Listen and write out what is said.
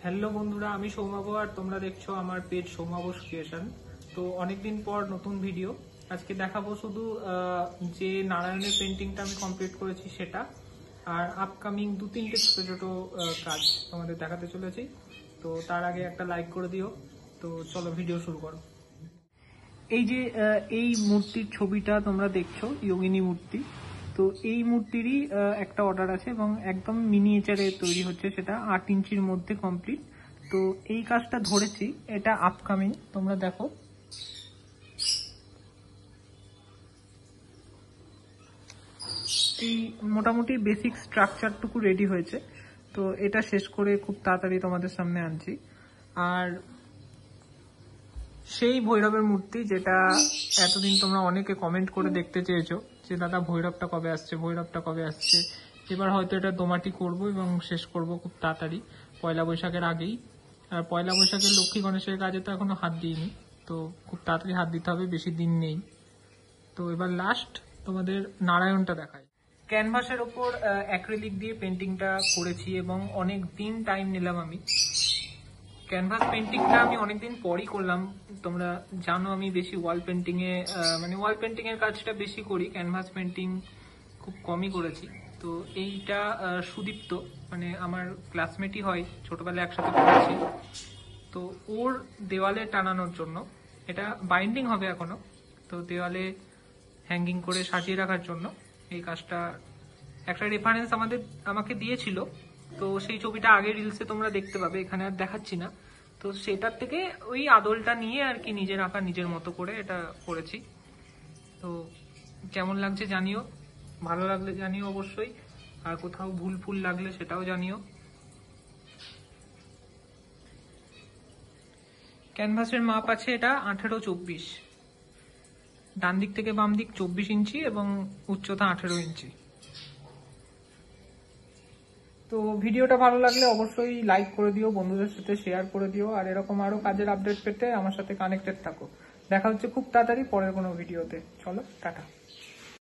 Hello বন্ধুরা, আমি সৌমাবো আর তোমরা দেখছো আমার পেজ সৌমাবোস ক্রিয়েশন। তো অনেকদিন পর নতুন ভিডিও আজকে দেখাবো। শুধু যে নারায়ণের পেন্টিংটা আমি কমপ্লিট করেছি সেটা, আর আপকামিং 2-3টে ছোট ছোট কাজ তোমাদের দেখাতে চলেছি। তো তার আগে একটা লাইক করে দিও। তো চলো ভিডিও শুরু করো। এই যে এই মূর্তির ছবিটা তোমরা দেখছো, যোগিনী মূর্তি। তো এই মূর্তিরই একটা অর্ডার আছে এবং একদম মিনিয়েচারে তৈরি হচ্ছে, সেটা 8 ইঞ্চির মধ্যে কমপ্লিট। তো এই কাজটা ধরেছি, এটা আপকামিং, তোমরা দেখো। এই মোটামুটি বেসিক স্ট্রাকচারটুকু রেডি হয়েছে। তো এটা শেষ করে খুব তাড়াতাড়ি তোমাদের সামনে আনছি। আর সেই ভৈরবের মূর্তি, যেটা এতদিন তোমরা অনেকে কমেন্ট করে দেখতে চেয়েছো যে দাদা ভৈরবটা কবে আসছে, ভৈরবটা কবে আসছে। এবার হয়তো এটা দোমাটি করব এবং শেষ করব খুব তাড়াতাড়ি, পয়লা বৈশাখের আগেই। আর পয়লা বৈশাখের লক্ষ্মী গণেশের কাজে তো এখনো হাত দিইনি, তো খুব তাড়াতাড়ি হাত দিতে হবে, বেশি দিন নেই। তো এবার লাস্ট তোমাদের নারায়ণটা দেখাই। ক্যানভাসের ওপর অ্যাক্রিলিক দিয়ে পেন্টিংটা করেছি এবং অনেক দিন টাইম নিলাম আমি। ক্যানভাস পেন্টিংটা আমি অনেকদিন পরই করলাম। তোমরা জানো আমি বেশি ওয়াল পেন্টিং এ মানে ওয়াল পেন্টিং এর কাজটা বেশি করি, ক্যানভাস পেন্টিং খুব কমই করেছি। তো এইটা সুদীপ্ত, মানে আমার ক্লাসমেটই হয়, ছোটবেলায় একসাথে পড়েছি। তো ওর দেওয়ালে টানানোর জন্য, এটা বাইন্ডিং হবে এখনো, তো দেওয়ালে হ্যাঙ্গিং করে সাজিয়ে রাখার জন্য এই কাজটা। একটা রেফারেন্স আমাকে দিয়েছিল, তো সেই ছবিটা আগে রিলসে তোমরা দেখতে পাবে, এখানে আর দেখাচ্ছি না। তো সেটার থেকে ওই আদলটা নিয়ে আর কি নিজের আঁকা নিজের মতো করে এটা করেছি। তো কেমন লাগছে জানিও, ভালো লাগলে জানিও অবশ্যই, আর কোথাও ভুল ফুল লাগলে সেটাও জানিও। ক্যানভাসের মাপ আছে এটা 18x24, ডান দিক থেকে বাম দিক 24 ইঞ্চি এবং উচ্চতা 18 ইঞ্চি। তো ভিডিওটা ভালো লাগলে অবশ্যই লাইক করে দিও, বন্ধুদের সাথে শেয়ার করে দিও, আর এরকম আরো কাজের আপডেট পেতে আমার সাথে কানেক্টেড থাকো। দেখা হচ্ছে খুব তাড়াতাড়ি পরের কোনো ভিডিওতে। চলো টাটা।